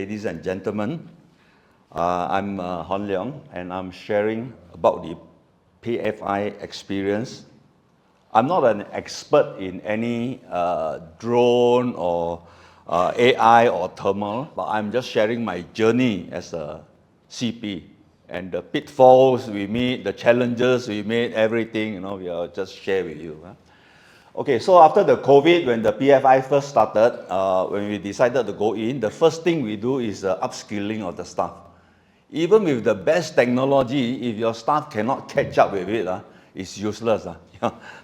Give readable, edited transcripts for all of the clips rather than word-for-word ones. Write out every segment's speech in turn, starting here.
ladies and gentlemen. I'm Hon Leong, and I'm sharing about the PFI experience. I'm not an expert in any drone or AI or thermal, but I'm just sharing my journey as a CP and the pitfalls we meet, the challenges we made, everything, we will just share with you. Okay, so after the COVID, when the PFI first started, when we decided to go in, the first thing we do is upskilling of the staff. Even with the best technology, if your staff cannot catch up with it, it's useless.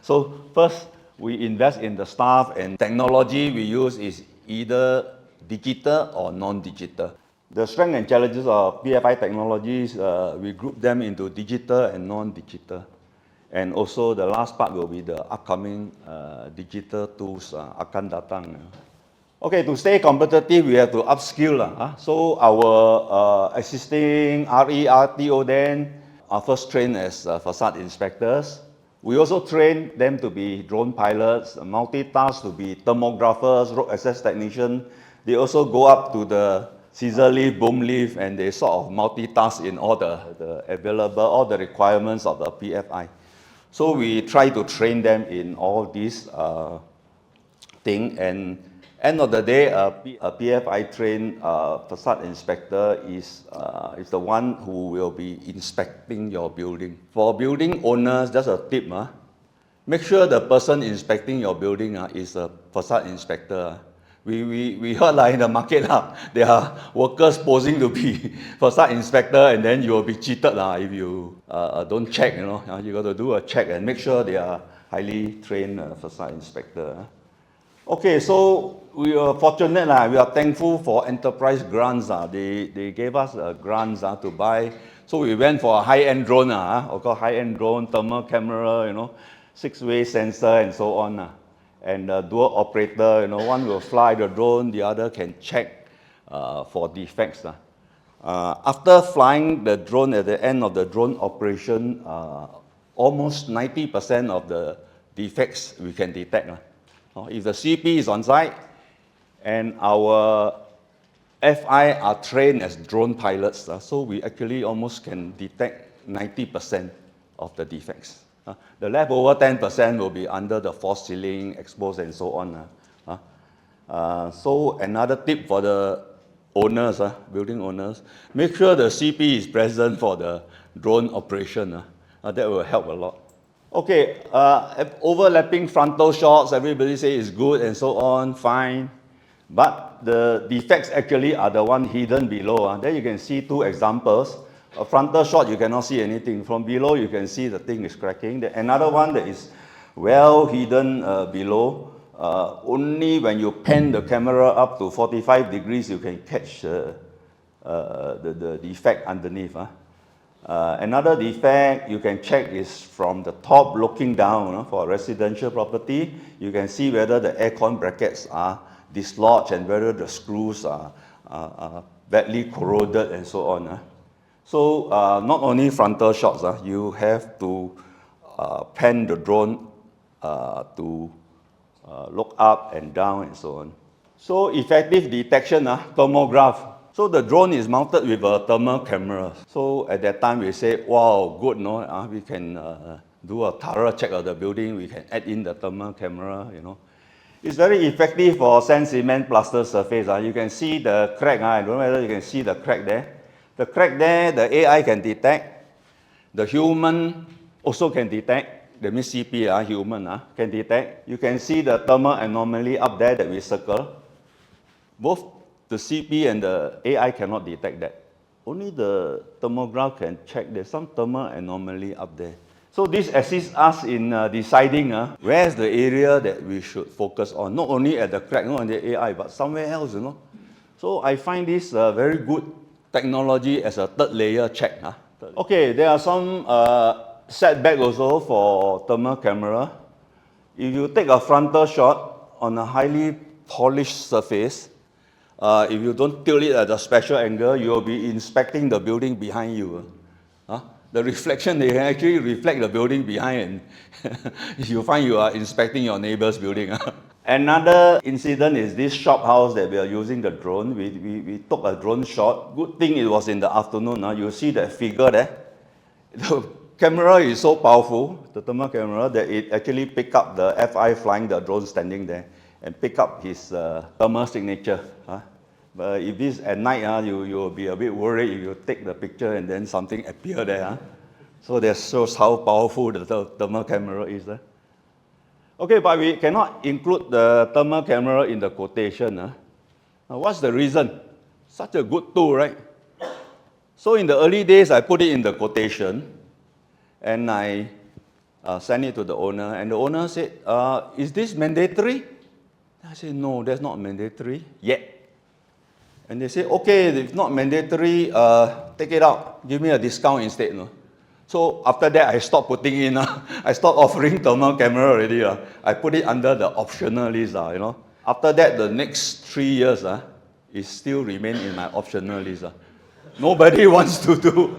So first, we invest in the staff, and technology we use is either digital or non-digital. The strengths and challenges of PFI technologies, we group them into digital and non-digital. And also the last part will be the upcoming digital tools akan datang. Okay, to stay competitive, we have to upskill. So our existing RE, RTO then are first trained as facade inspectors. We also train them to be drone pilots, multitask to be thermographers, road access technician. They also go up to the scissor lift, boom lift, and they sort of multitask in all the available, all the requirements of the PFI. So we try to train them in all these things, and end of the day, a PFI trained facade inspector is the one who will be inspecting your building. For building owners, just a tip, make sure the person inspecting your building is a facade inspector. We heard in the market, there are workers posing to be facade inspector, and then you will be cheated if you don't check. You got to do a check and make sure they are highly trained facade inspector. Okay, so we are fortunate, we are thankful for enterprise grants. They gave us grants to buy. So we went for a high-end drone, high-end drone, thermal camera, 6-way sensor and so on. And dual operator, one will fly the drone, the other can check for defects. After flying the drone, at the end of the drone operation, almost 90% of the defects we can detect. If the CP is on site and our FI are trained as drone pilots, so we actually almost can detect 90% of the defects. The leftover 10% will be under the false ceiling, exposed, and so on. So another tip for the owners, building owners, make sure the CP is present for the drone operation. That will help a lot. Okay, overlapping frontal shots, everybody say is good and so on, fine. But the defects actually are the one hidden below. There you can see two examples. A frontal shot, you cannot see anything. From below, you can see the thing is cracking. Another one that is well hidden below, only when you pan the camera up to 45 degrees, you can catch the defect underneath. Another defect you can check is from the top looking down. For a residential property, you can see whether the aircon brackets are dislodged and whether the screws are badly corroded and so on. So not only frontal shots, you have to pan the drone to look up and down and so on. So effective detection, thermograph. So the drone is mounted with a thermal camera. So at that time we say, wow, good, we can do a thorough check of the building. We can add in the thermal camera, It's very effective for sand, cement, plaster surface. You can see the crack. I don't know whether you can see the crack there. The crack there, the AI can detect. The human also can detect. The CP, human, can detect. You can see the thermal anomaly up there that we circle. Both the CP and the AI cannot detect that. Only the thermograph can check. There's some thermal anomaly up there. So this assists us in deciding where's the area that we should focus on. Not only at the crack, not on the AI, but somewhere else, So I find this very good technology as a third layer check. Okay, there are some setback also for thermal camera. If you take a frontal shot on a highly polished surface, if you don't tilt it at a special angle, you will be inspecting the building behind you. The reflection, they actually reflect the building behind, and you find you are inspecting your neighbor's building. Another incident is this shop house that we are using the drone. We took a drone shot. Good thing it was in the afternoon. You see that figure there? The camera is so powerful, the thermal camera, that it actually pick up the FI flying the drone standing there and pick up his thermal signature. But if this at night, you'll be a bit worried if you take the picture and then something appear there. So that shows how powerful the thermal camera is. Okay, but we cannot include the thermal camera in the quotation. Now, what's the reason? Such a good tool, right? So in the early days, I put it in the quotation, and I sent it to the owner, and the owner said, is this mandatory? I said, no, that's not mandatory yet. And they said, okay, if not mandatory, take it out, give me a discount instead. No? So after that, I stopped putting in, I stopped offering thermal camera already. I put it under the optional list. After that, the next 3 years, it still remain in my optional list. Nobody wants to do.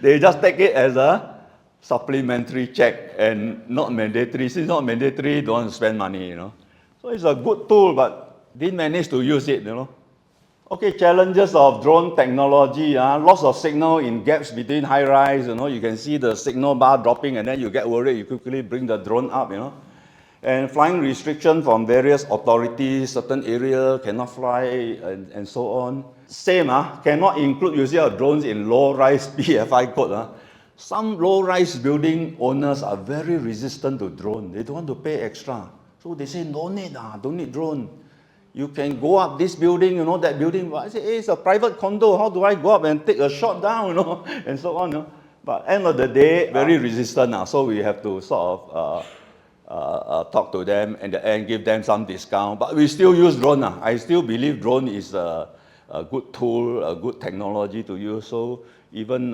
They just take it as a supplementary check and not mandatory. Since not mandatory, don't want to spend money. So it's a good tool, but didn't manage to use it. Okay, challenges of drone technology. Loss of signal in gaps between high rise. You can see the signal bar dropping, and then you get worried. You quickly bring the drone up. And flying restriction from various authorities. Certain area cannot fly, and so on. Same, cannot include using of drones in low-rise PFI code. Some low-rise building owners are very resistant to drone. They don't want to pay extra. So they say, don't need drone. You can go up this building, that building. But I say, hey, it's a private condo. How do I go up and take a shot down, and so on. But end of the day, very resistant. So we have to sort of talk to them and give them some discount. But we still use drone. I still believe drone is a good tool, a good technology to use. So even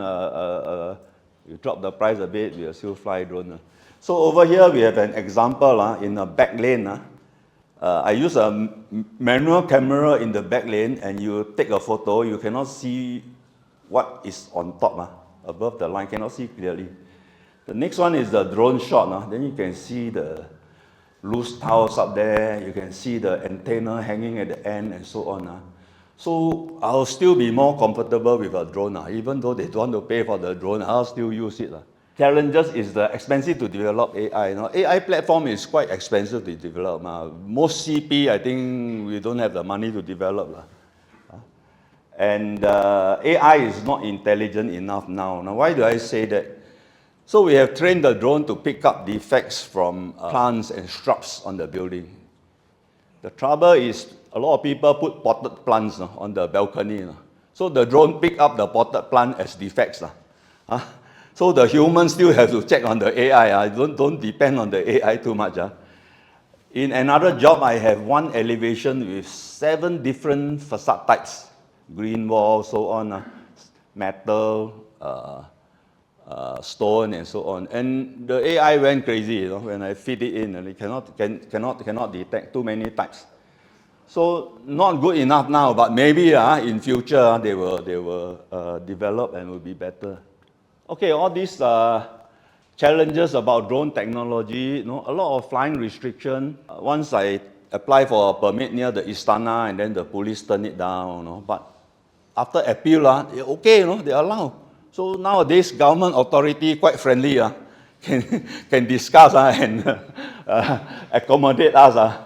you drop the price a bit, we'll still fly drone. So over here, we have an example in a back lane. I use a manual camera in the back lane, and you take a photo, you cannot see what is on top, above the line, cannot see clearly. The next one is the drone shot. Then you can see the loose tiles up there, you can see the antenna hanging at the end, and so on. So I'll still be more comfortable with a drone. Even though they don't want to pay for the drone, I'll still use it. Challenges is the expensive to develop AI. AI platform is quite expensive to develop. Most CP, I think we don't have the money to develop. And AI is not intelligent enough now. Now, why do I say that? So we have trained the drone to pick up defects from plants and shrubs on the building. The trouble is a lot of people put potted plants on the balcony. So the drone pick up the potted plant as defects. So the humans still have to check on the AI. Don't depend on the AI too much. In another job, I have one elevation with 7 different facade types. Green wall, so on, metal, stone, and so on. And the AI went crazy when I feed it in, and it cannot detect too many types. So not good enough now, but maybe in future they will develop and will be better. Okay, all these challenges about drone technology, a lot of flying restriction. Once I apply for a permit near the Istana, and then the police turn it down. But after appeal, they're okay, they allow. So nowadays, government authority quite friendly, can discuss and accommodate us.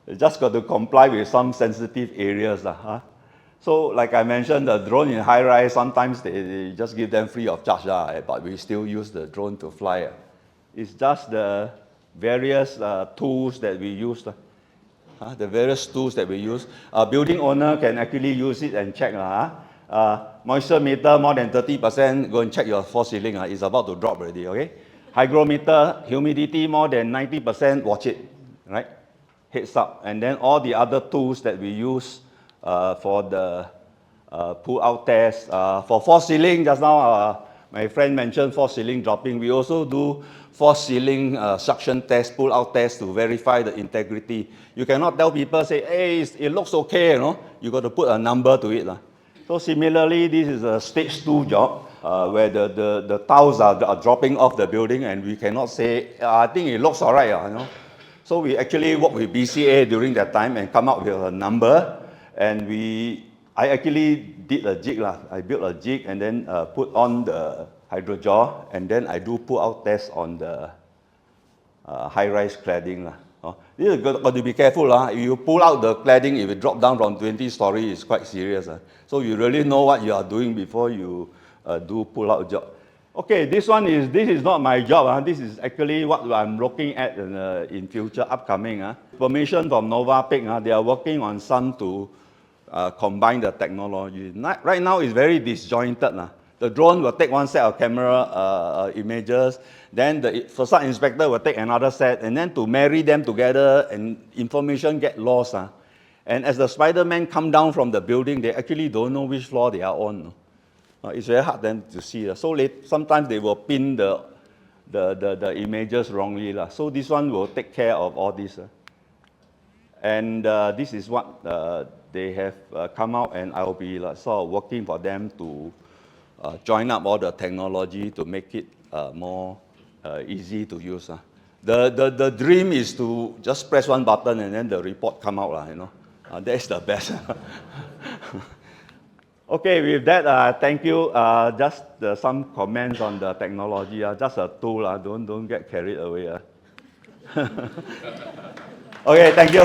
They just got to comply with some sensitive areas. So like I mentioned, the drone in high rise, sometimes they just give them free of charge, but we still use the drone to fly. It's just the various tools that we use. The various tools that we use. A building owner can actually use it and check. Moisture meter more than 30%, go and check your false ceiling. It's about to drop already, okay? Hygrometer, humidity more than 90%, watch it, right? Heads up. And then all the other tools that we use for the pull-out test. For false ceiling, just now my friend mentioned false ceiling dropping. We also do false ceiling suction test, pull-out test to verify the integrity. You cannot tell people, say, hey, it looks okay, You got to put a number to it. So similarly, this is a stage 2 job where the tiles are dropping off the building, and we cannot say, I think it looks all right, So we actually worked with BCA during that time and come up with a number. And I actually did a jig. I built a jig and then put on the hydrojaw, and then I do pull-out tests on the high-rise cladding. This is got to be careful. If you pull out the cladding, if it drop down from 20 stories, it's quite serious. So you really know what you are doing before you do pull-out job. Okay, this is not my job. This is actually what I'm looking at in future upcoming. Information from Novapic, they are working on some to combine the technology. Right now, it's very disjointed. The drone will take one set of camera images, then the facade inspector will take another set, and then to marry them together, and information get lost. And as the Spider-Man come down from the building, they actually don't know which floor they are on. It's very hard then to see. So sometimes they will pin the images wrongly. So this one will take care of all this. And this is what they have come out, and I'll be sort of working for them to join up all the technology to make it more easy to use. The dream is to just press one button and then the report come out. That's the best. Okay, with that, thank you. Just some comments on the technology. Just a tool. Don't get carried away. Okay, thank you.